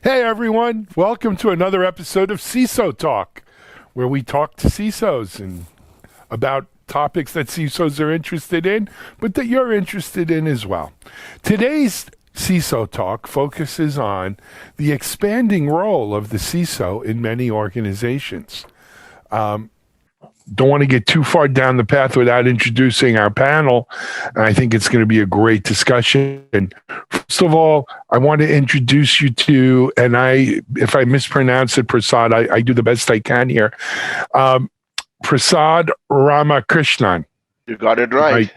Hey everyone, welcome to another episode of CISO Talk, where we talk to CISOs and about topics that CISOs are interested in, but that you're interested in as well. Today's CISO Talk focuses on the expanding role of the CISO in many organizations. Don't want to get too far down the path without introducing our panel. And I think it's going to be a great discussion. And first of all, I want to introduce you to, and if I mispronounce it, Prasad, I do the best I can here. Prasad Ramakrishnan. You got it right.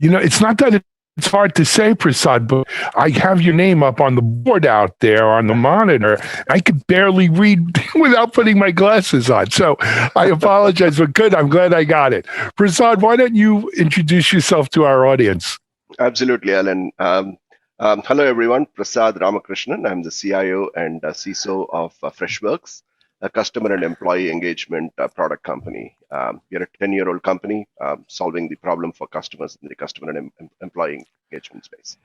It's not that it's hard to say, Prasad, but I have your name up on the board out there on the monitor. I could barely read without putting my glasses on. So I apologize, but good. I'm glad I got it. Prasad, why don't you introduce yourself to our audience? Absolutely, Alan. Hello, everyone. Prasad Ramakrishnan. I'm the CIO and CISO of Freshworks, a customer and employee engagement product company. We're a 10-year-old company solving the problem for customers in the customer and employee engagement space.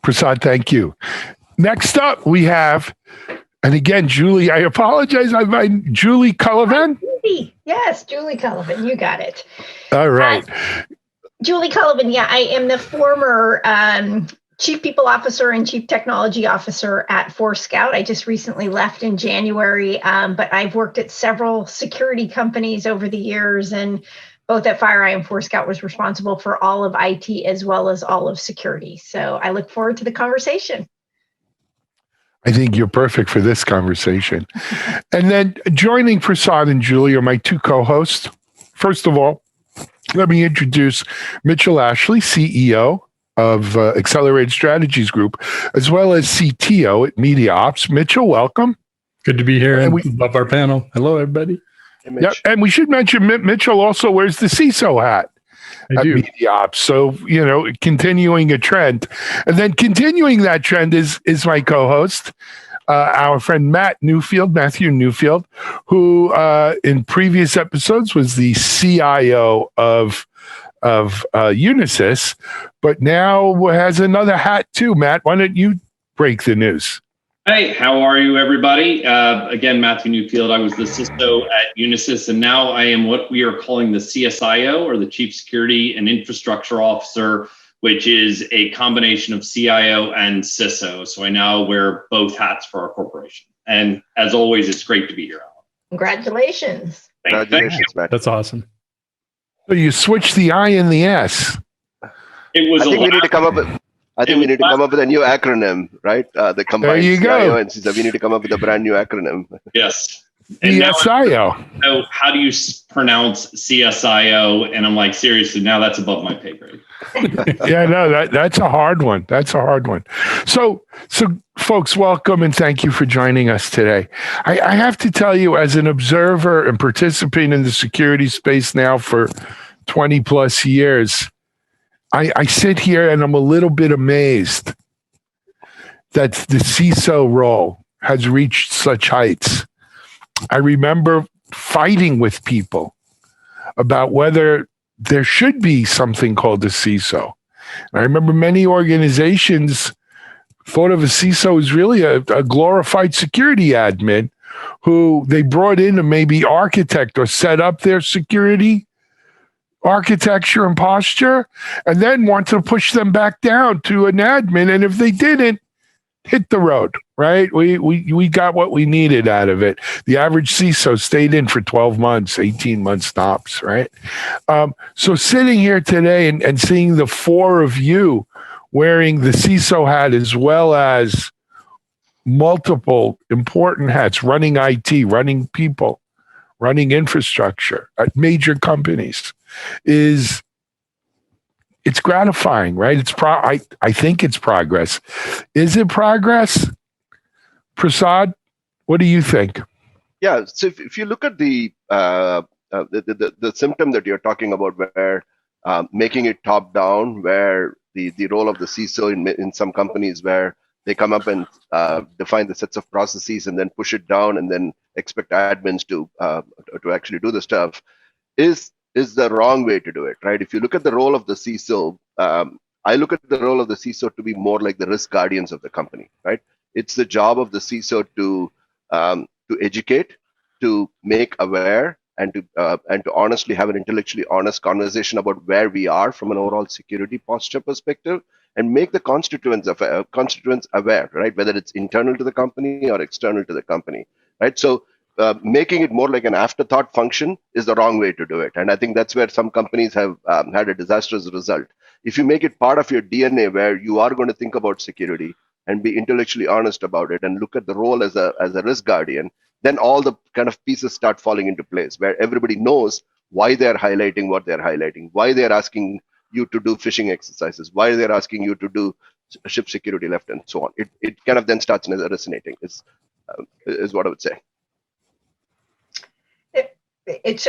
Prasad, thank you. Next up, we have, and again, Julie, I apologize, I'm Julie Cullivan. Yes, Julie Cullivan, you got it. All right. Julie Cullivan, yeah, I am the former Chief People Officer and Chief Technology Officer at Forescout. I just recently left in January, but I've worked at several security companies over the years, and both at FireEye and Forescout was responsible for all of IT as well as all of security. So I look forward to the conversation. I think you're perfect for this conversation. And then joining Prasad and Julie are my two co-hosts. First of all, let me introduce Mitch Ashley, CEO of Accelerated Strategies Group, as well as CTO at MediaOps. Mitchell, welcome. Good to be here and love our panel. Hello, everybody. Hey, Mitch. Yep, and we should mention Mitchell also wears the CISO hat at MediaOps. So, continuing a trend. And then continuing that trend is my co-host, our friend Matthew Newfield, who in previous episodes was the CIO of Unisys, but now has another hat too. Matt, why don't you break the news? Hey, how are you, everybody? Again, Matthew Newfield. I was the CISO at Unisys, and now I am what we are calling the CSIO, or the Chief Security and Infrastructure Officer, which is a combination of CIO and CISO. So I now wear both hats for our corporation. And as always, it's great to be here, Alan. Congratulations. Congratulations, Matt. That's awesome. So you switched the I and the S. It was I think we need to come up with a new acronym, right? The combined There you CIO go. and CISO. We need to come up with a brand new acronym. Yes. And now CSIO. so how do you pronounce CSIO? And I'm like, seriously, now that's above my pay grade. Yeah, no, that's a hard one. That's a hard one. So folks, welcome and thank you for joining us today. I have to tell you, as an observer and participant in the security space now for 20 plus years, I sit here and I'm a little bit amazed that the CISO role has reached such heights. I remember fighting with people about whether there should be something called a CISO. And I remember many organizations thought of a CISO as really a glorified security admin who they brought in to maybe architect or set up their security architecture and posture, and then want to push them back down to an admin. And if they didn't, hit the road, right? We got what we needed out of it. The average CISO stayed in for 12 months, 18 months tops, right? So sitting here today and seeing the four of you wearing the CISO hat as well as multiple important hats, running IT, running people, running infrastructure at major companies, it's gratifying, right? I think it's progress. Is it progress? Prasad, what do you think? Yeah. So if you look at the symptom that you're talking about, where making it top down, where the role of the CISO in some companies where they come up and define the sets of processes and then push it down and then expect admins to actually do the stuff is the wrong way to do it, right? If you look at the role of the CISO, I look at the role of the CISO to be more like the risk guardians of the company, right? It's the job of the CISO to educate, to make aware, and to honestly have an intellectually honest conversation about where we are from an overall security posture perspective, and make the constituents aware, right? Whether it's internal to the company or external to the company, right? So making it more like an afterthought function is the wrong way to do it. And I think that's where some companies have had a disastrous result. If you make it part of your DNA, where you are going to think about security and be intellectually honest about it and look at the role as a risk guardian, then all the kind of pieces start falling into place, where everybody knows why they're highlighting what they're highlighting, why they're asking you to do phishing exercises, why they're asking you to do ship security left, and so on. It kind of then starts resonating, is what I would say.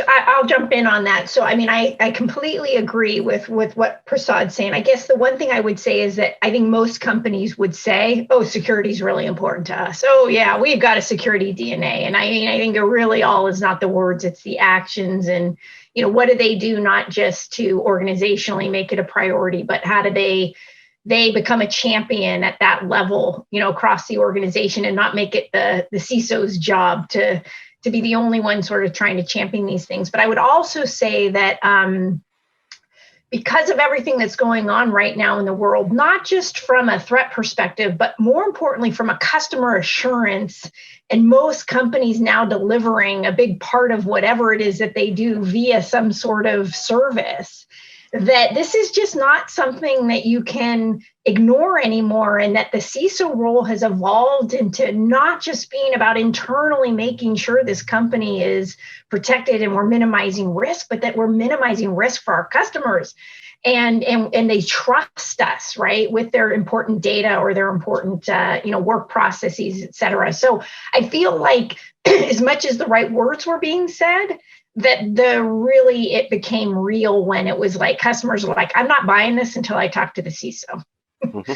I'll jump in on that. So, I mean, I completely agree with what Prasad's saying. I guess the one thing I would say is that I think most companies would say, oh, security is really important to us. Oh, yeah, we've got a security DNA. And I mean, I think it really all is not the words, it's the actions. And, you know, what do they do, not just to organizationally make it a priority, but how do they become a champion at that level, you know, across the organization, and not make it the CISO's job to be the only one sort of trying to champion these things. But I would also say that because of everything that's going on right now in the world, not just from a threat perspective, but more importantly, from a customer assurance, and most companies now delivering a big part of whatever it is that they do via some sort of service, that this is just not something that you can ignore anymore, and that the CISO role has evolved into not just being about internally making sure this company is protected and we're minimizing risk, but that we're minimizing risk for our customers. And they trust us, right, with their important data or their important work processes, et cetera. So I feel like as much as the right words were being said, that it became real when it was like customers were like, I'm not buying this until I talk to the CISO. Mm-hmm.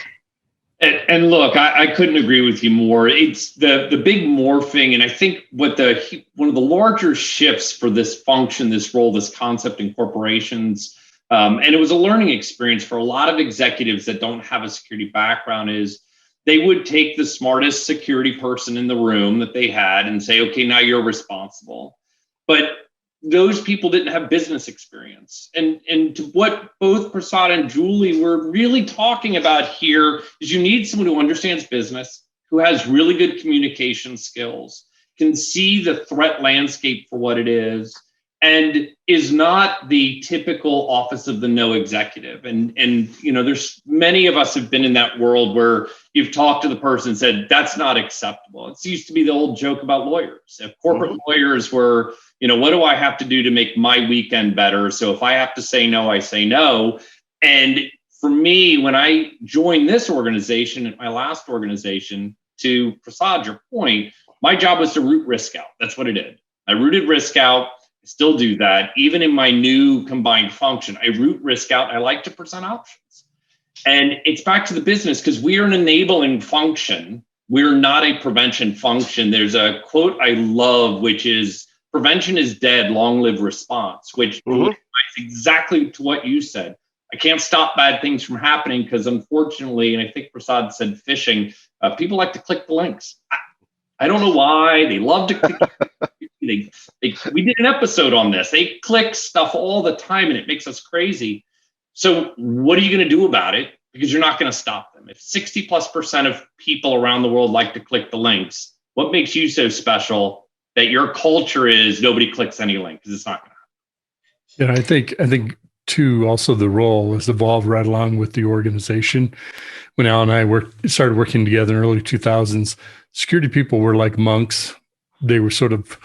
And look, I couldn't agree with you more. It's the big morphing, and I think one of the larger shifts for this function, this role, this concept in corporations, and it was a learning experience for a lot of executives that don't have a security background, is they would take the smartest security person in the room that they had and say, okay, now you're responsible. But those people didn't have business experience. And to what both Prasad and Julie were really talking about here is you need someone who understands business, who has really good communication skills, can see the threat landscape for what it is, and is not the typical office of the no executive. And you know, there's many of us have been in that world where you've talked to the person and said, that's not acceptable. It used to be the old joke about lawyers. If corporate lawyers were, you know, what do I have to do to make my weekend better? So if I have to say no, I say no. And for me, when I joined this organization, my last organization, to Prasad, your point, my job was to root risk out. That's what I did. I rooted risk out. I still do that. Even in my new combined function, I root risk out. I like to present options. And it's back to the business, because we are an enabling function. We're not a prevention function. There's a quote I love, which is, prevention is dead, long live response, which applies exactly to what you said. I can't stop bad things from happening because, unfortunately, and I think Prasad said phishing, people like to click the links. I don't know why. They love to click. We did an episode on this. They click stuff all the time, and it makes us crazy. So what are you going to do about it? Because you're not going to stop them. If 60+% of people around the world like to click the links, what makes you so special that your culture is nobody clicks any link? Because it's not going to happen. Yeah, I think too, also the role has evolved right along with the organization. When Al and I started working together in the early 2000s, security people were like monks. They were sort of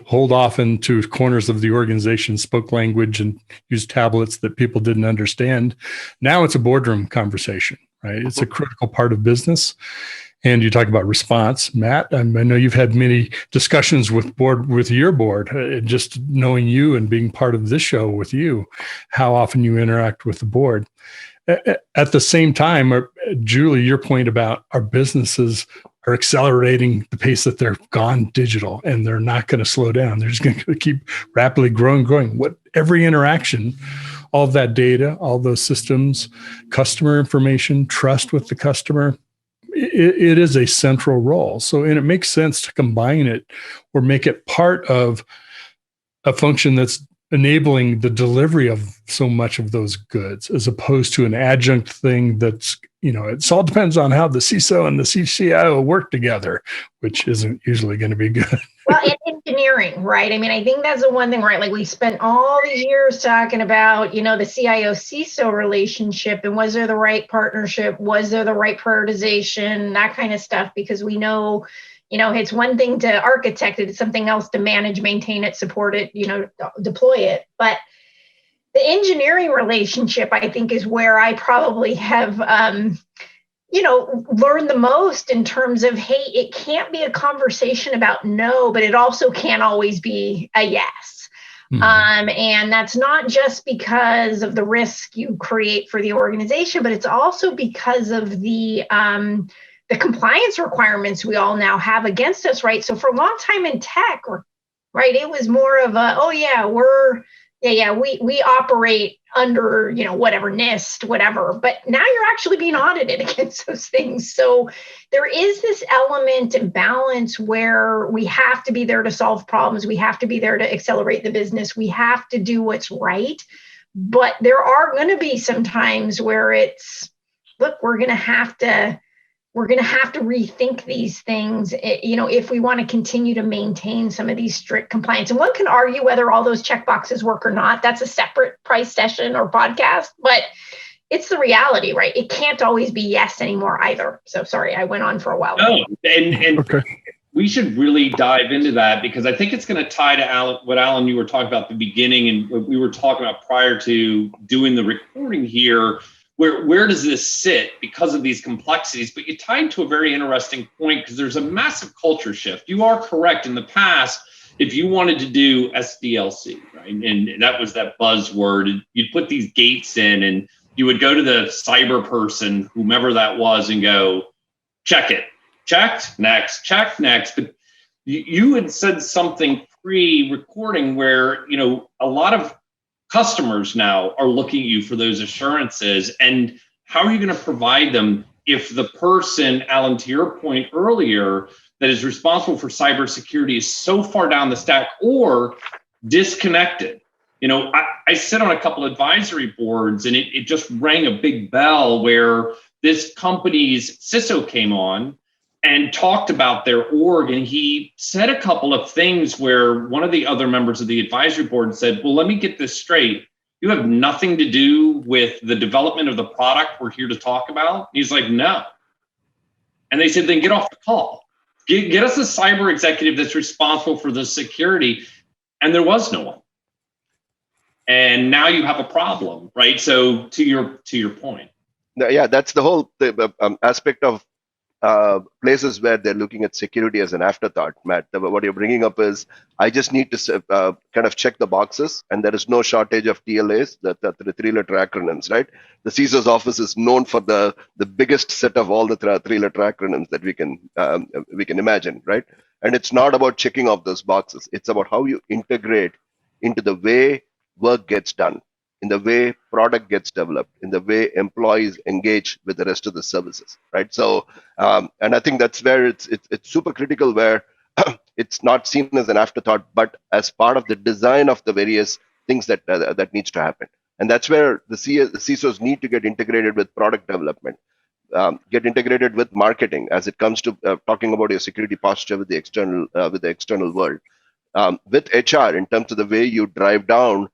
holed off into corners of the organization, spoke language and used tablets that people didn't understand. Now it's a boardroom conversation, right? It's a critical part of business. And you talk about response, Matt. I know you've had many discussions with your board, just knowing you and being part of this show with you, how often you interact with the board. At the same time, Julie, your point about our businesses are accelerating the pace that they're gone digital, and they're not going to slow down. They're just going to keep rapidly growing. Every interaction all that data, all those systems, customer information, trust with the customer, it is a central role. So, and it makes sense to combine it or make it part of a function that's enabling the delivery of so much of those goods, as opposed to an adjunct thing that's, it all depends on how the CISO and the CIO work together, which isn't usually going to be good. Well, and engineering, right? I mean, I think that's the one thing, right? Like we spent all these years talking about, the CIO CISO relationship, and was there the right partnership? Was there the right prioritization? That kind of stuff, because we know, it's one thing to architect it, it's something else to manage, maintain it, support it, deploy it. But the engineering relationship, I think, is where I probably have, learned the most in terms of, hey, it can't be a conversation about no, but it also can't always be a yes. Mm-hmm. And that's not just because of the risk you create for the organization, but it's also because of the compliance requirements we all now have against us, right? So for a long time in tech, right, it was more of a, we operate under, whatever NIST, whatever, but now you're actually being audited against those things. So there is this element and balance where we have to be there to solve problems. We have to be there to accelerate the business. We have to do what's right. But there are going to be some times where it's, look, we're going to have to rethink these things, if we want to continue to maintain some of these strict compliance. And one can argue whether all those checkboxes work or not. That's a separate price session or podcast, but it's the reality, right? It can't always be yes anymore either. So sorry, I went on for a while. No, and okay. We should really dive into that, because I think it's going to tie to what Alan, you were talking about at the beginning, and what we were talking about prior to doing the recording here. Where does this sit because of these complexities? But you tied to a very interesting point, because there's a massive culture shift. You are correct. In the past, if you wanted to do SDLC, right, and that was that buzzword, you'd put these gates in and you would go to the cyber person, whomever that was, and go, check it, checked, next, check, next. But you had said something pre-recording where, a lot of customers now are looking at you for those assurances, and how are you going to provide them if the person, Alan, to your point earlier, that is responsible for cybersecurity is so far down the stack or disconnected? I sit on a couple advisory boards, and it just rang a big bell where this company's CISO came on and talked about their org, and he said a couple of things where one of the other members of the advisory board said, well, let me get this straight. You have nothing to do with the development of the product we're here to talk about? And he's like, no. And they said, then get off the call. Get us a cyber executive that's responsible for the security. And there was no one. And now you have a problem, right? So to your point. Yeah, that's the whole aspect of places where they're looking at security as an afterthought, Matt. What you're bringing up is, I just need to kind of check the boxes, and there is no shortage of TLAs, the three-letter acronyms, right? The CISO's office is known for the biggest set of all the three-letter acronyms that we can imagine, right? And it's not about checking off those boxes. It's about how you integrate into the way work gets done, in the way product gets developed, in the way employees engage with the rest of the services, right? So, and I think that's where it's super critical, where it's not seen as an afterthought, but as part of the design of the various things that needs to happen. And that's where the CISOs need to get integrated with product development, get integrated with marketing as it comes to talking about your security posture with the external world, with HR in terms of the way you drive down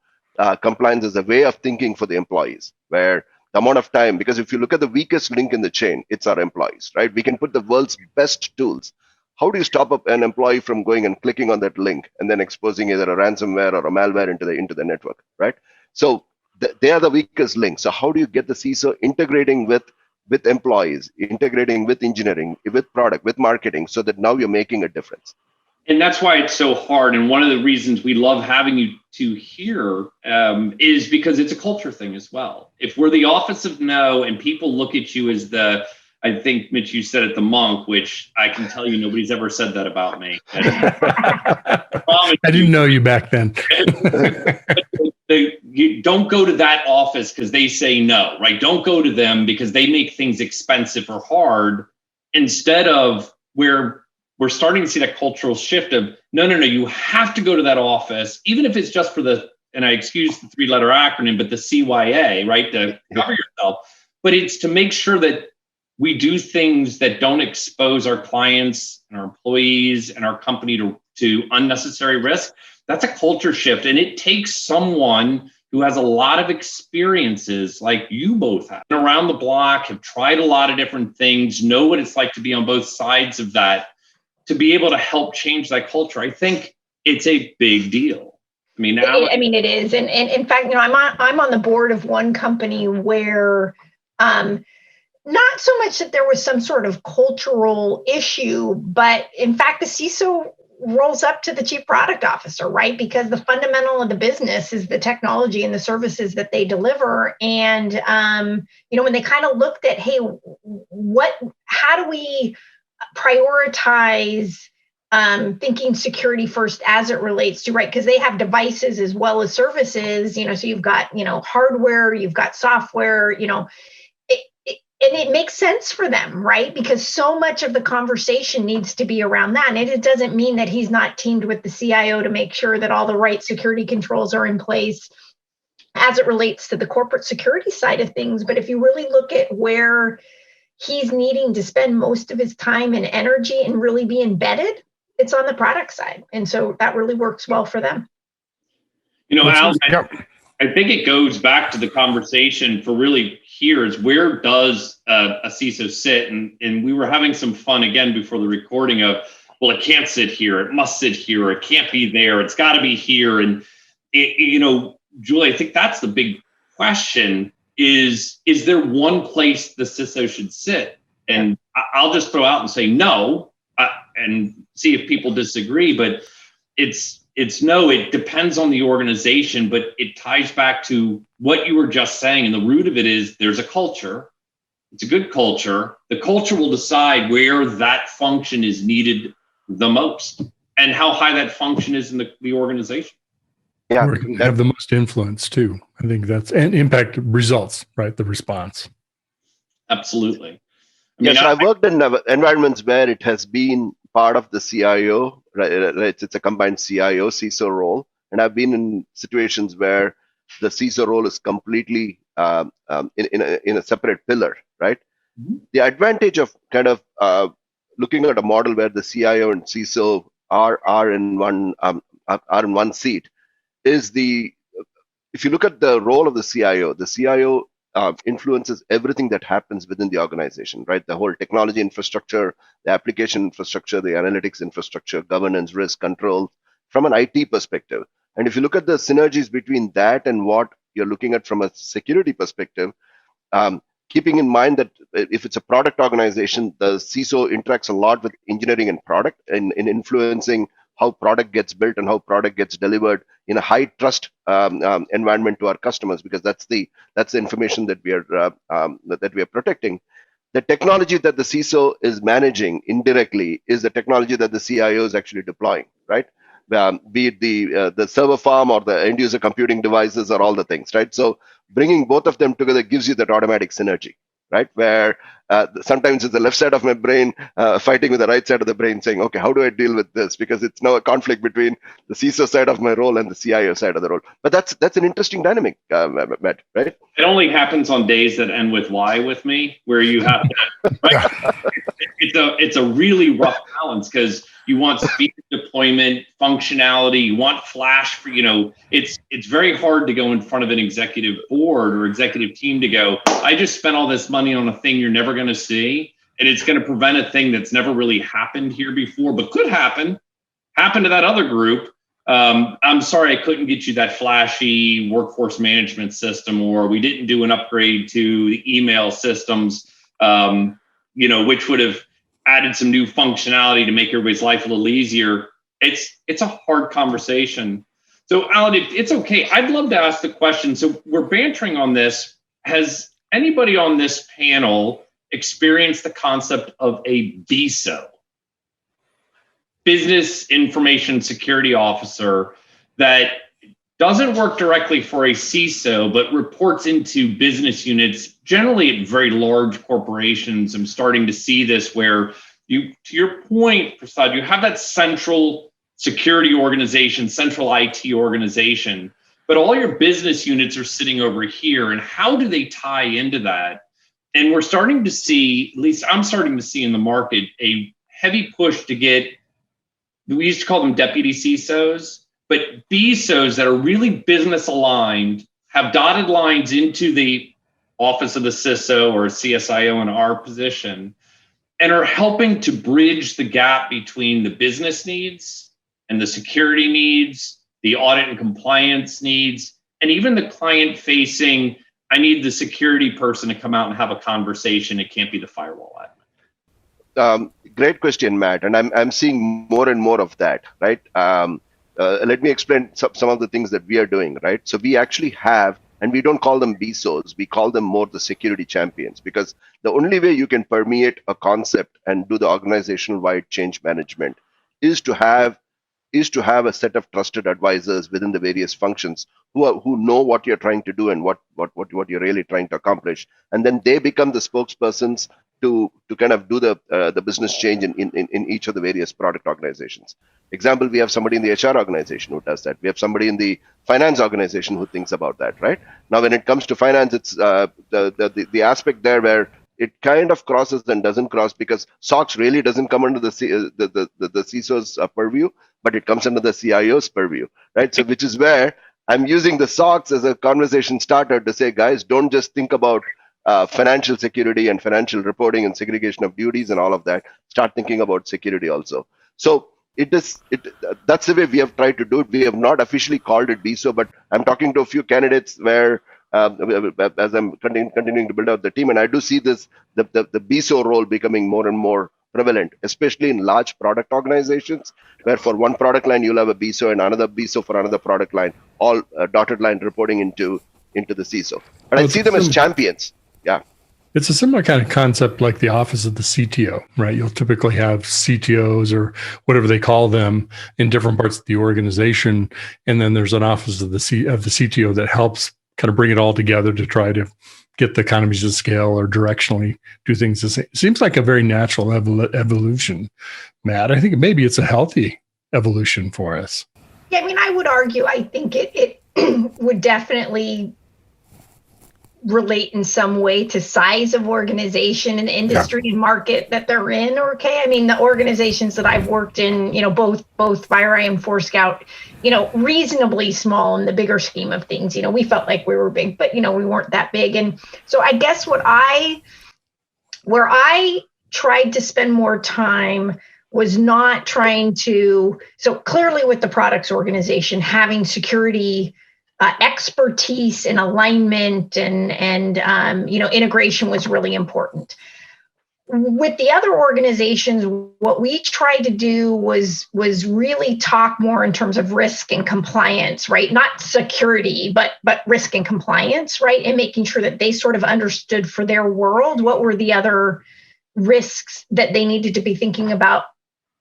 compliance as a way of thinking for the employees, where the amount of time, because if you look at the weakest link in the chain, it's our employees, right? We can put the world's best tools. How do you stop an employee from going and clicking on that link and then exposing either a ransomware or a malware into the network, right? So they are the weakest link. So how do you get the CISO integrating with employees, integrating with engineering, with product, with marketing, so that now you're making a difference? And that's why it's so hard. And one of the reasons we love having you two here is because it's a culture thing as well. If we're the office of no, and people look at you as the I think, Mitch, you said it, the monk, which I can tell you nobody's ever said that about me. I didn't know you back then. You don't go to that office because they say no, right? Don't go to them because they make things expensive or hard. Instead of where we're starting to see that cultural shift of no, you have to go to that office, even if it's just for and I excuse the 3-letter acronym, but the CYA, right? To cover yourself. But it's to make sure that we do things that don't expose our clients and our employees and our company to unnecessary risk. That's a culture shift. And it takes someone who has a lot of experiences like you both have, been around the block, have tried a lot of different things, know what it's like to be on both sides of that, to be able to help change that culture. I think it's a big deal. I mean, it is. And in fact, I'm on the board of one company where, not so much that there was some sort of cultural issue, but in fact, the CISO rolls up to the chief product officer, right? Because the fundamental of the business is the technology and the services that they deliver. And, when they kind of looked at, hey, how do we prioritize thinking security first as it relates to, right? Because they have devices as well as services, so you've got, hardware, you've got software, and it makes sense for them, right? Because so much of the conversation needs to be around that. And it doesn't mean that he's not teamed with the CIO to make sure that all the right security controls are in place as it relates to the corporate security side of things. But if you really look at where he's needing to spend most of his time and energy and really be embedded, it's on the product side. And so that really works well for them. Al, I think it goes back to the conversation for really here is where does a CISO sit? And we were having some fun again before the recording of, well, it can't sit here. It must sit here. Or it can't be there. It's got to be here. And, Julie, I think that's the big question is there one place the CISO should sit? And I'll just throw out and say no and see if people disagree. But it's no, it depends on the organization, but it ties back to what you were just saying. And the root of it is there's a culture. It's a good culture. The culture will decide where that function is needed the most and how high that function is in the organization. Yeah, or have the most influence too. I think that's and impact results, right? The response. Absolutely. I've worked in environments where it has been part of the CIO, right? It's a combined CIO CISO role, and I've been in situations where the CISO role is completely in a separate pillar, right? Mm-hmm. The advantage of kind of looking at a model where the CIO and CISO are in one seat is if you look at the role of the CIO influences everything that happens within the organization, right? The whole technology infrastructure, the application infrastructure, the analytics infrastructure, governance, risk, control, from an IT perspective. And if you look at the synergies between that and what you're looking at from a security perspective, keeping in mind that if it's a product organization, the CISO interacts a lot with engineering and product in influencing how product gets built and how product gets delivered in a high trust environment to our customers, because that's the information that we are protecting. The technology that the CISO is managing indirectly is the technology that the CIO is actually deploying, right? Be it the server farm or the end user computing devices or all the things, right? So bringing both of them together gives you that automatic synergy, right? Where sometimes it's the left side of my brain fighting with the right side of the brain saying, okay, how do I deal with this? Because it's now a conflict between the CISO side of my role and the CIO side of the role. But that's an interesting dynamic, Matt, right? It only happens on days that end with Y with me, where you have to, right? It's a really rough balance because you want speed of deployment, functionality, you want flash for, it's very hard to go in front of an executive board or executive team to go, I just spent all this money on a thing you're never going to see, and it's going to prevent a thing that's never really happened here before, but could happen to that other group. I'm sorry, I couldn't get you that flashy workforce management system, or we didn't do an upgrade to the email systems, which would have added some new functionality to make everybody's life a little easier. It's a hard conversation. So Alan, it's okay. I'd love to ask the question. So we're bantering on this. Has anybody on this panel experience the concept of a BISO, Business Information Security Officer, that doesn't work directly for a CISO, but reports into business units, generally at very large corporations. I'm starting to see this where you, to your point, Prasad, you have that central security organization, central IT organization, but all your business units are sitting over here. And how do they tie into that? And we're starting to see, at least I'm starting to see in the market, a heavy push to get, we used to call them deputy CISOs, but BISOs that are really business aligned, have dotted lines into the office of the CISO or CSIO in our position, and are helping to bridge the gap between the business needs and the security needs, the audit and compliance needs, and even the client facing, I need the security person to come out and have a conversation. It can't be the firewall admin. Great question, Matt. And I'm seeing more and more of that, right? Let me explain some of the things that we are doing, right? So we actually have, and we don't call them BISOs, we call them more the security champions, because the only way you can permeate a concept and do the organizational-wide change management is to have a set of trusted advisors within the various functions who know what you're trying to do and what you're really trying to accomplish, and then they become the spokespersons to kind of do the business change in each of the various product organizations. Example, we have somebody in the HR organization who does that. We have somebody in the finance organization who thinks about that, right? Now, when it comes to finance, it's the aspect there where it kind of crosses and doesn't cross, because SOX really doesn't come under the CISO's purview, but it comes under the CIO's purview, right? So which is where I'm using the SOX as a conversation starter to say, guys, don't just think about financial security and financial reporting and segregation of duties and all of that. Start thinking about security also. So that's the way we have tried to do it. We have not officially called it BISO, but I'm talking to a few candidates where, as I'm continuing to build out the team, and I do see the BISO role becoming more and more prevalent, especially in large product organizations, where for one product line you'll have a BISO and another BISO for another product line, all dotted line reporting into the CISO. But I see them as champions. Yeah. It's a similar kind of concept like the office of the CTO, right? You'll typically have CTOs or whatever they call them in different parts of the organization. And then there's an office of the CTO that helps kind of bring it all together to try to get the economies of scale or directionally do things the same. It seems like a very natural evolution, Matt. I think maybe it's a healthy evolution for us. Yeah, I mean, I would argue, I think it would definitely relate in some way to size of organization and industry and market that they're in. Okay, I mean, the organizations that I've worked in, both FireEye and Forescout, reasonably small in the bigger scheme of things. We felt like we were big, but we weren't that big. And so I guess where I tried to spend more time was not trying to, so clearly with the products organization, having security expertise and alignment and integration was really important. With the other organizations, what we tried to do was really talk more in terms of risk and compliance, right? Not security, but risk and compliance, right? And making sure that they sort of understood for their world what were the other risks that they needed to be thinking about,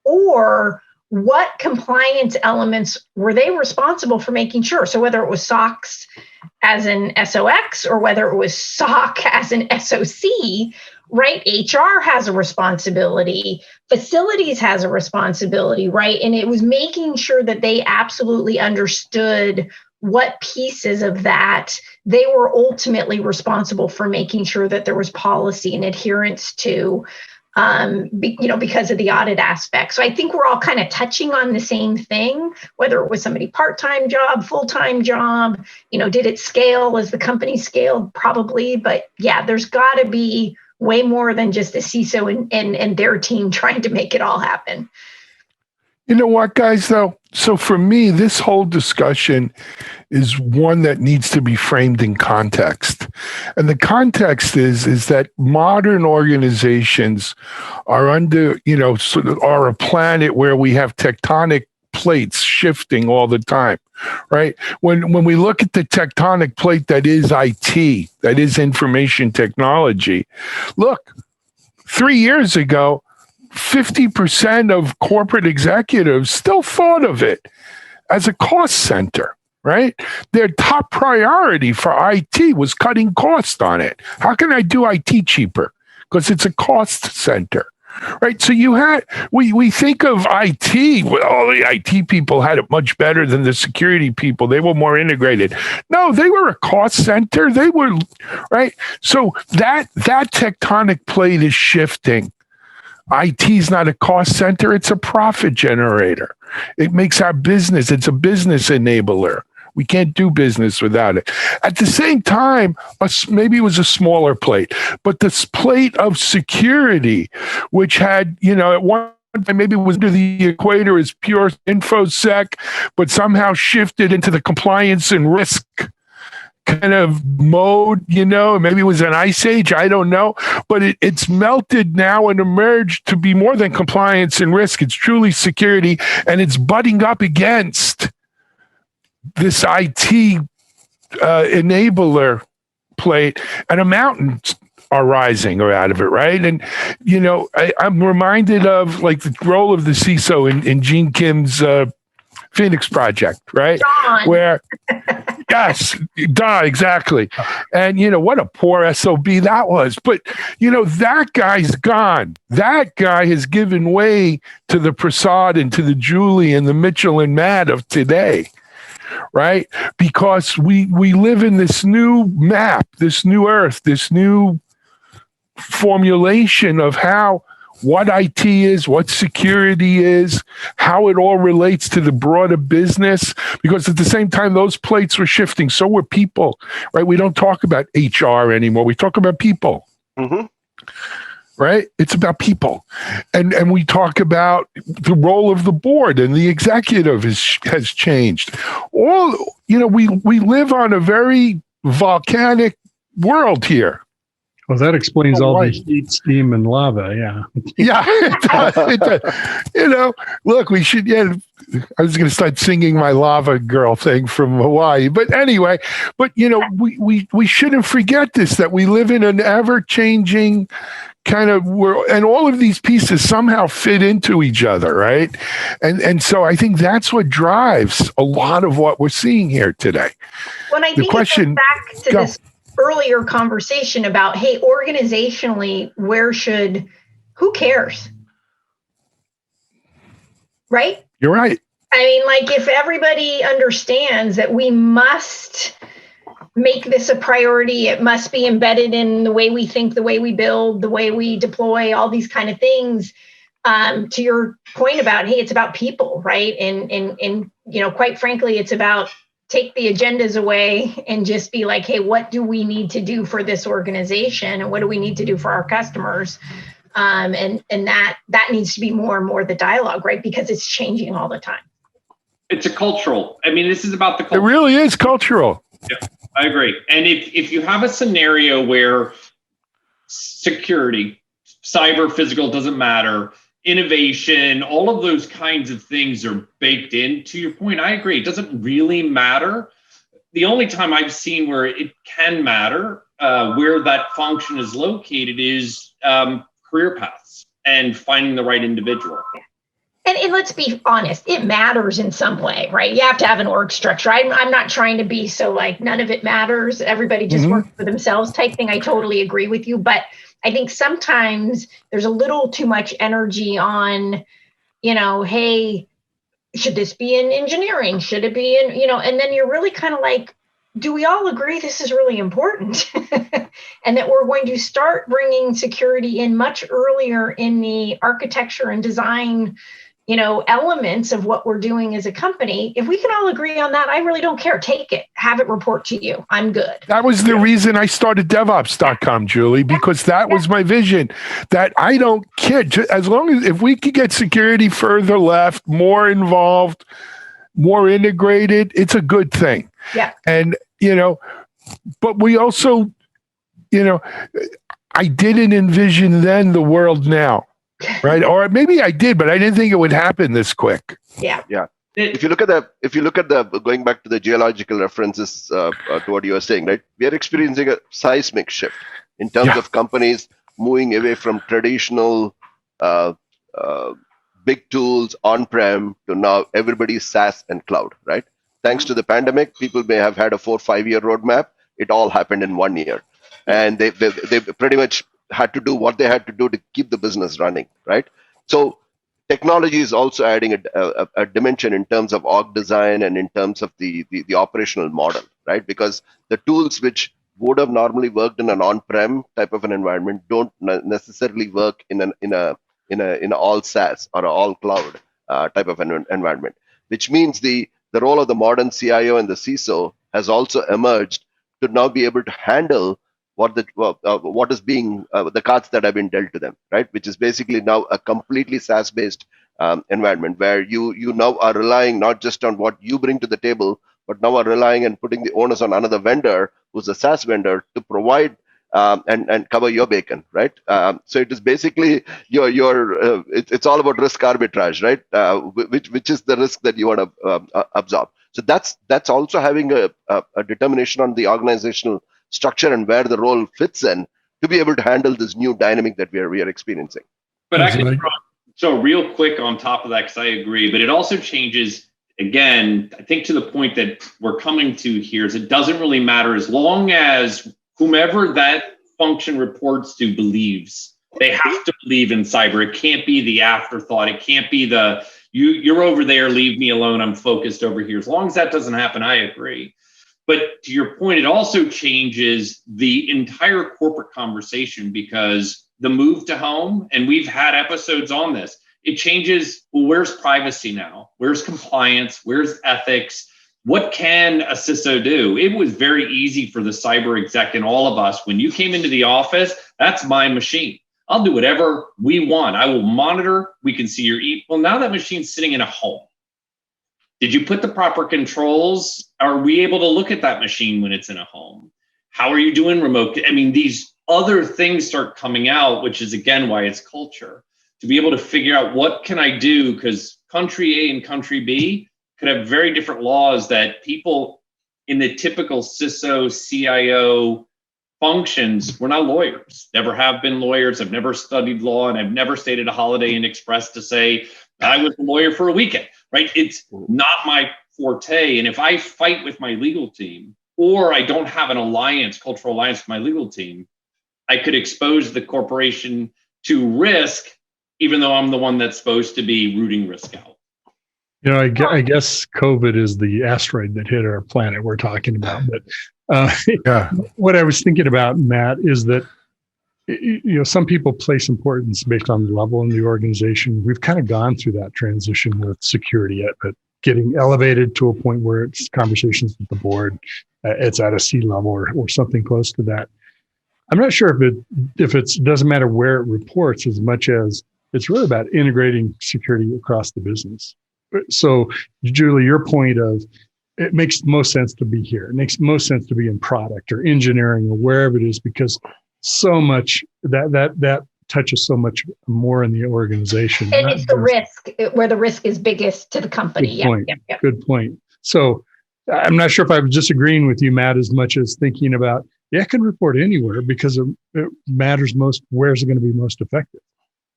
or what compliance elements were they responsible for making sure? So whether it was SOX as an SOX or whether it was SOC as an SOC, right? HR has a responsibility, facilities has a responsibility, right? And it was making sure that they absolutely understood what pieces of that they were ultimately responsible for making sure that there was policy and adherence to, because of the audit aspect. So I think we're all kind of touching on the same thing, whether it was somebody part-time job, full-time job, did it scale as the company scaled? Probably, but yeah, there's got to be way more than just a CISO and their team trying to make it all happen. You know what, guys, though? So for me, this whole discussion is one that needs to be framed in context. And the context is that modern organizations are under, are a planet where we have tectonic plates shifting all the time, right? When we look at the tectonic plate that is IT, that is information technology, look, 3 years ago, 50% of corporate executives still thought of it as a cost center, right? Their top priority for IT was cutting cost on it. How can I do IT cheaper? Because it's a cost center. Right. So we think of IT, well, the IT people had it much better than the security people. They were more integrated. No, they were a cost center. They were, right. So that tectonic plate is shifting. IT is not a cost center. It's a profit generator. It makes our business. It's a business enabler. We can't do business without it. At the same time, maybe it was a smaller plate, but this plate of security, which had, at one time maybe it was under the equator as pure InfoSec, but somehow shifted into the compliance and risk kind of mode, maybe it was an ice age, I don't know, but it's melted now and emerged to be more than compliance and risk. It's truly security, and it's butting up against this IT enabler plate, and mountains are rising out of it, right? And, I'm reminded of like the role of the CISO in Gene Kim's Phoenix Project, right? John. Where, yes, exactly. And, what a poor SOB that was. But, that guy's gone. That guy has given way to the Prasad and to the Julie and the Mitchell and Matt of today. Right? Because we live in this new map, this new earth, this new formulation of what IT is, what security is, how it all relates to the broader business. Because at the same time, those plates were shifting. So were people, right? We don't talk about HR anymore. We talk about people. Mm-hmm. Right? It's about people. And we talk about the role of the board, and the executive has changed. We live on a very volcanic world here. Well, that explains all the heat, steam, and lava. Yeah. Yeah. It does. Look, we should, I was going to start singing my Lava Girl thing from Hawaii. But anyway, we shouldn't forget this, that we live in an ever-changing kind of world, and all of these pieces somehow fit into each other, right? And so I think that's what drives a lot of what we're seeing here today. When I think it goes back to this earlier conversation about, hey, organizationally, who cares? Right? You're right. I mean, like, if everybody understands that we must make this a priority, it must be embedded in the way we think, the way we build, the way we deploy, all these kind of things. To your point about, hey, it's about people, right? And quite frankly, it's about take the agendas away and just be like, hey, what do we need to do for this organization, and what do we need to do for our customers? And that needs to be more and more the dialogue, right? Because it's changing all the time. It's a cultural. I mean, this is about the culture. It really is cultural. Yeah, I agree. And if you have a scenario where security, cyber, physical, doesn't matter, innovation, all of those kinds of things are baked in, to your point, I agree. It doesn't really matter. The only time I've seen where it can matter, where that function is located, is career paths and finding the right individual. And let's be honest, it matters in some way, right? You have to have an org structure. I'm not trying to be so like none of it matters, everybody just works for themselves type thing. I totally agree with you. But I think sometimes there's a little too much energy on, hey, should this be in engineering? Should it be in, and then you're really kind of like, do we all agree this is really important? And that we're going to start bringing security in much earlier in the architecture and design elements of what we're doing as a company. If we can all agree on that, I really don't care. Take it, have it report to you. I'm good. That was the reason I started DevOps.com, Julie, because that was my vision, that I don't care. As long as, if we could get security further left, more involved, more integrated, it's a good thing. Yeah. And, but we also, I didn't envision then the world now. Right. Or maybe I did, but I didn't think it would happen this quick. Yeah. Yeah. If you look at the going back to the geological references to what you were saying, right? We are experiencing a seismic shift in terms of companies moving away from traditional big tools on-prem to now everybody's SaaS and cloud, right? Thanks to the pandemic, people may have had a 4 or 5 year roadmap. It all happened in 1 year. And they pretty much had to do what they had to do to keep the business running, right? So technology is also adding a dimension in terms of org design and in terms of the operational model, right? Because the tools which would have normally worked in an on-prem type of an environment don't necessarily work in an all SaaS or an all cloud type of an environment, which means the role of the modern CIO and the CISO has also emerged to now be able to handle what is being the cards that have been dealt to them, right? Which is basically now a completely SaaS-based environment where you now are relying not just on what you bring to the table, but now are relying and putting the onus on another vendor who's a SaaS vendor to provide and cover your bacon, right? So it is basically it's all about risk arbitrage, right? Which is the risk that you want to absorb. So that's also having a determination on the organizational structure and where the role fits in to be able to handle this new dynamic that we are experiencing. But I can so real quick on top of that, because I agree, but it also changes, again, I think to the point that we're coming to here is it doesn't really matter as long as whomever that function reports to believes. They have to believe in cyber. It can't be the afterthought. It can't be the, you're over there, leave me alone, I'm focused over here. As long as that doesn't happen, I agree. But to your point, it also changes the entire corporate conversation because the move to home, and we've had episodes on this, it changes, well, where's privacy now? Where's compliance? Where's ethics? What can a CISO do? It was very easy for the cyber exec and all of us. When you came into the office, that's my machine. I'll do whatever we want. I will monitor. We can see your well, now that machine's sitting in a home. Did you put the proper controls? Are we able to look at that machine when it's in a home? How are you doing remote? I mean, these other things start coming out, which is, again, why it's culture. To be able to figure out what can I do? Because country A and country B could have very different laws that people in the typical CISO, CIO functions, we're not lawyers, never have been lawyers. I've never studied law, and I've never stayed at a Holiday Inn Express to say I was a lawyer for a weekend, right? It's not my forte. And if I fight with my legal team, or I don't have an alliance, cultural alliance with my legal team, I could expose the corporation to risk, even though I'm the one that's supposed to be rooting risk out. You know, I guess COVID is the asteroid that hit our planet we're talking about. But Yeah. What I was thinking about, Matt, is that some people place importance based on the level in the organization. We've kind of gone through that transition with security, but getting elevated to a point where it's conversations with the board, it's at a C level or something close to that. I'm not sure if it doesn't matter where it reports as much as it's really about integrating security across the business. So, Julie, your point of it makes most sense to be here. It makes most sense to be in product or engineering or wherever it is, because so much that touches so much more in the organization. And it's the risk where the risk is biggest to the company. Good point. Yep. Good point. So I'm not sure if I was disagreeing with you, Matt, as much as thinking about, it can report anywhere because it matters most, where's it going to be most effective?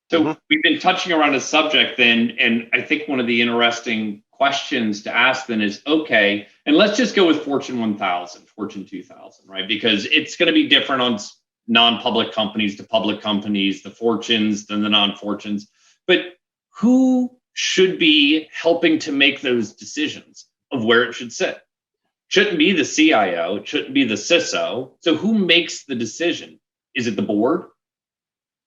So we've been touching around a subject then, and I think one of the interesting questions to ask then is, okay, and let's just go with Fortune 1000, Fortune 2000, right? Because it's going to be different on non-public companies to public companies, the fortunes than the non-fortunes. But who should be helping to make those decisions of where it should sit? Shouldn't be the CIO, it shouldn't be the CISO. So who makes the decision? Is it the board?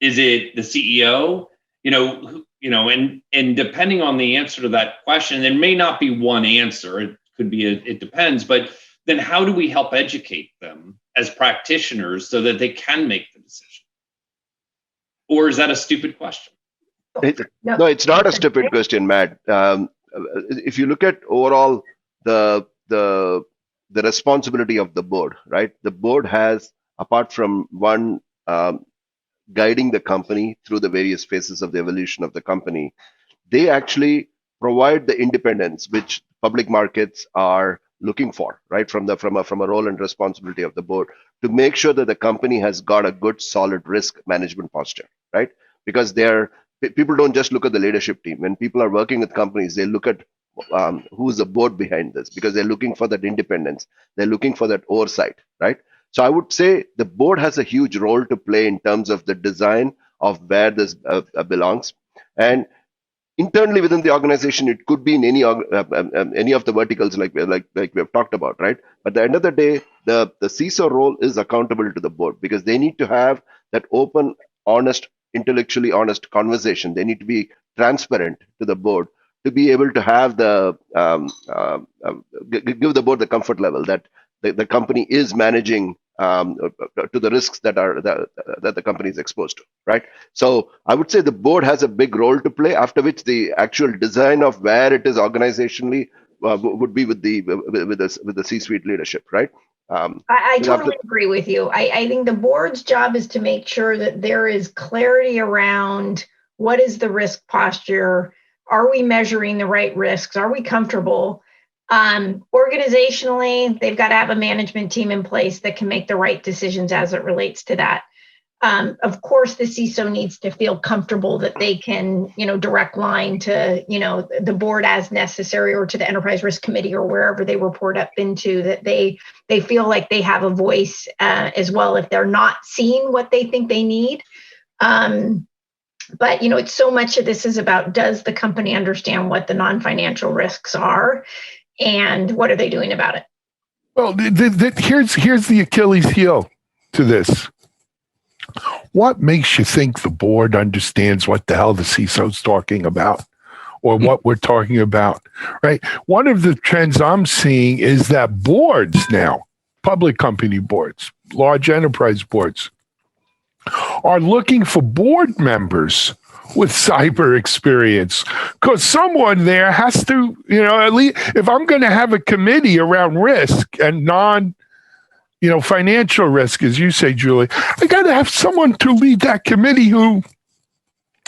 Is it the CEO? And depending on the answer to that question, there may not be one answer. It could be it depends. But then how do we help educate them as practitioners so that they can make the decision? Or is that a stupid question? No, it's not a stupid question, Matt. If you look at overall the responsibility of the board, right? The board has, apart from one guiding the company through the various phases of the evolution of the company, they actually provide the independence which public markets are looking for, right? From a role and responsibility of the board, to make sure that the company has got a good, solid risk management posture, right? Because people don't just look at the leadership team. When people are working with companies, they look at who's the board behind this, because they're looking for that independence. They're looking for that oversight, right? So I would say the board has a huge role to play in terms of the design of where this belongs. And internally within the organization, it could be in any of the verticals like we have talked about, right? But at the end of the day, the CISO role is accountable to the board, because they need to have that open, honest, intellectually honest conversation. They need to be transparent to the board to be able to have give the board the comfort level that the company is managing to the risks that the company is exposed to, right? So I would say the board has a big role to play, after which the actual design of where it is organizationally would be with the C-suite leadership, right? I totally agree with you. I think the board's job is to make sure that there is clarity around what is the risk posture. Are we measuring the right risks? Are we comfortable? Organizationally, they've got to have a management team in place that can make the right decisions as it relates to that. Of course, the CISO needs to feel comfortable that they can, direct line to, the board as necessary, or to the enterprise risk committee, or wherever they report up into, that they feel like they have a voice as well if they're not seeing what they think they need. But, it's so much of this is about, does the company understand what the non-financial risks are, and what are they doing about it? Well, here's the Achilles heel to this. What makes you think the board understands what the hell the CISO's talking about, or what we're talking about, right? One of the trends I'm seeing is that boards now, public company boards, large enterprise boards, are looking for board members with cyber experience, because someone there has to, at least if I'm going to have a committee around risk and financial risk, as you say, Julie, I got to have someone to lead that committee who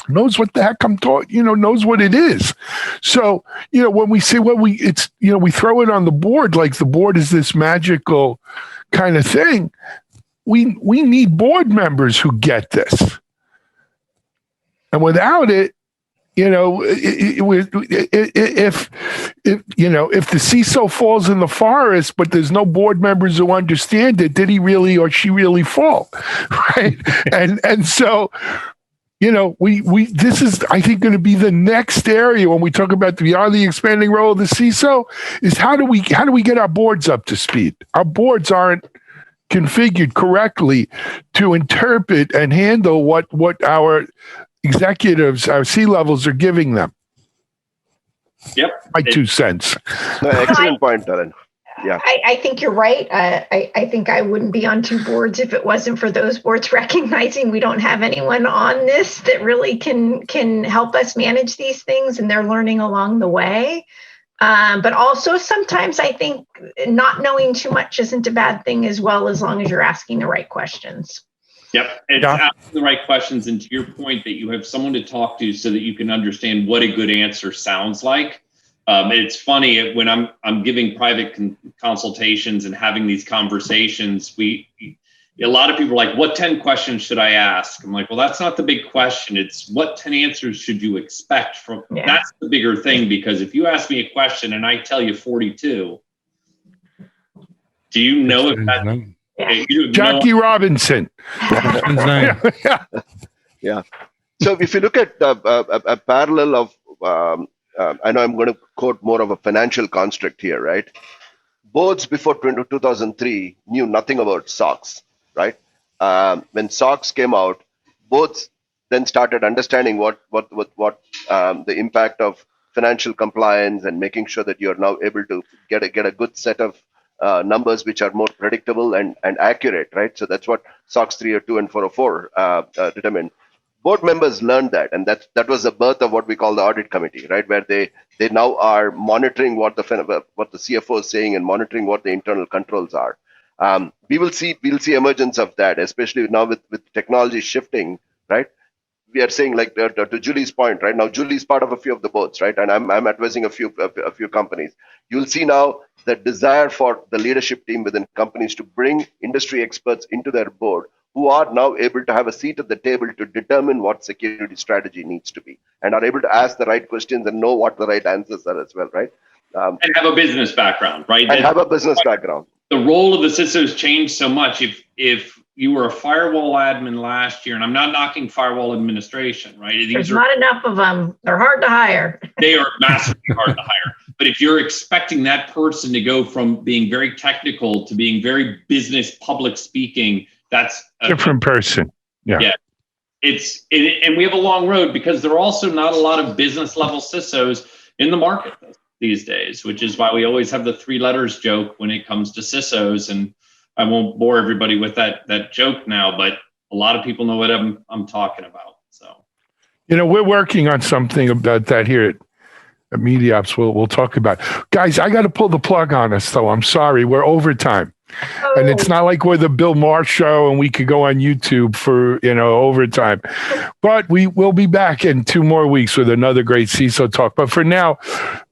knows what the heck I'm talking, knows what it is. So, when we say, we throw it on the board, like the board is this magical kind of thing. We need board members who get this. And without it, if the CISO falls in the forest, but there's no board members who understand it, did he really or she really fall, right? and so, this is, I think, going to be the next area when we talk about beyond the expanding role of the CISO, is how do we get our boards up to speed? Our boards aren't configured correctly to interpret and handle what our executives, our C-levels are giving them. Yep. My 2 cents. No, excellent point, Alan. Yeah. I think you're right. I think I wouldn't be on 2 boards if it wasn't for those boards recognizing we don't have anyone on this that really can help us manage these things, and they're learning along the way. But also sometimes I think not knowing too much isn't a bad thing as well, as long as you're asking the right questions. Yep, it's asking the right questions, and to your point that you have someone to talk to so that you can understand what a good answer sounds like. It's funny when I'm giving private consultations and having these conversations. A lot of people are like, "What 10 questions should I ask?" I'm like, "Well, that's not the big question. It's what 10 answers should you expect from." Yeah. That's the bigger thing, because if you ask me a question and I tell you 42, do you know if that's Jackie Robinson? Yeah. So if you look at a parallel of, I know I'm going to quote more of a financial construct here, right? Boards before 2003 knew nothing about SOX, right? When SOX came out, boards then started understanding what the impact of financial compliance and making sure that you're now able to get a good set of numbers which are more predictable and accurate, right? So that's what SOX 302 and 404 determined. Board members learned that, and that was the birth of what we call the audit committee, right? Where they now are monitoring what the CFO is saying and monitoring what the internal controls are. We'll see emergence of that, especially now with technology shifting, right? We are saying, like to Julie's point, right? Now Julie's part of a few of the boards, right? And I'm advising a few companies. You'll see now the desire for the leadership team within companies to bring industry experts into their board who are now able to have a seat at the table to determine what security strategy needs to be and are able to ask the right questions and know what the right answers are as well, right? And have a business background, right? And have a business background. The role of the CISOs changed so much. If you were a firewall admin last year, and I'm not knocking firewall administration, right? There's not enough of them. They're hard to hire. They are massively hard to hire. But if you're expecting that person to go from being very technical to being very business public speaking, that's a different person. Yeah. And we have a long road because there are also not a lot of business level CISOs in the market these days, which is why we always have the 3 letters joke when it comes to CISOs. And I won't bore everybody with that joke now, but a lot of people know what I'm talking about. So, we're working on something about that here at MediaOps. We'll talk about. Guys, I got to pull the plug on us, though. I'm sorry. We're overtime. Oh. And it's not like we're the Bill Maher show and we could go on YouTube for, overtime. But we will be back in 2 more weeks with another great CISO talk. But for now,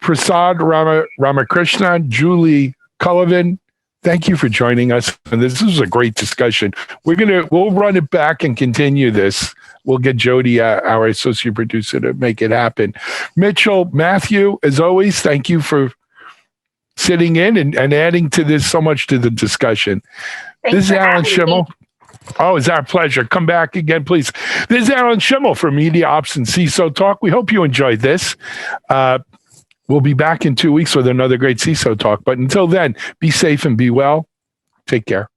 Prasad Ramakrishnan, Julie Cullivan, thank you for joining us. And this was a great discussion. We'll run it back and continue this. We'll get Jody, our associate producer, to make it happen. Matthew, as always, thank you for sitting in and adding to this so much to the discussion. This is Alan Shimel. Oh, it's our pleasure. Come back again, please. This is Alan Shimel from MediaOps and CISO Talk. We hope you enjoyed this. We'll be back in 2 weeks with another great CISO Talk. But until then, be safe and be well. Take care.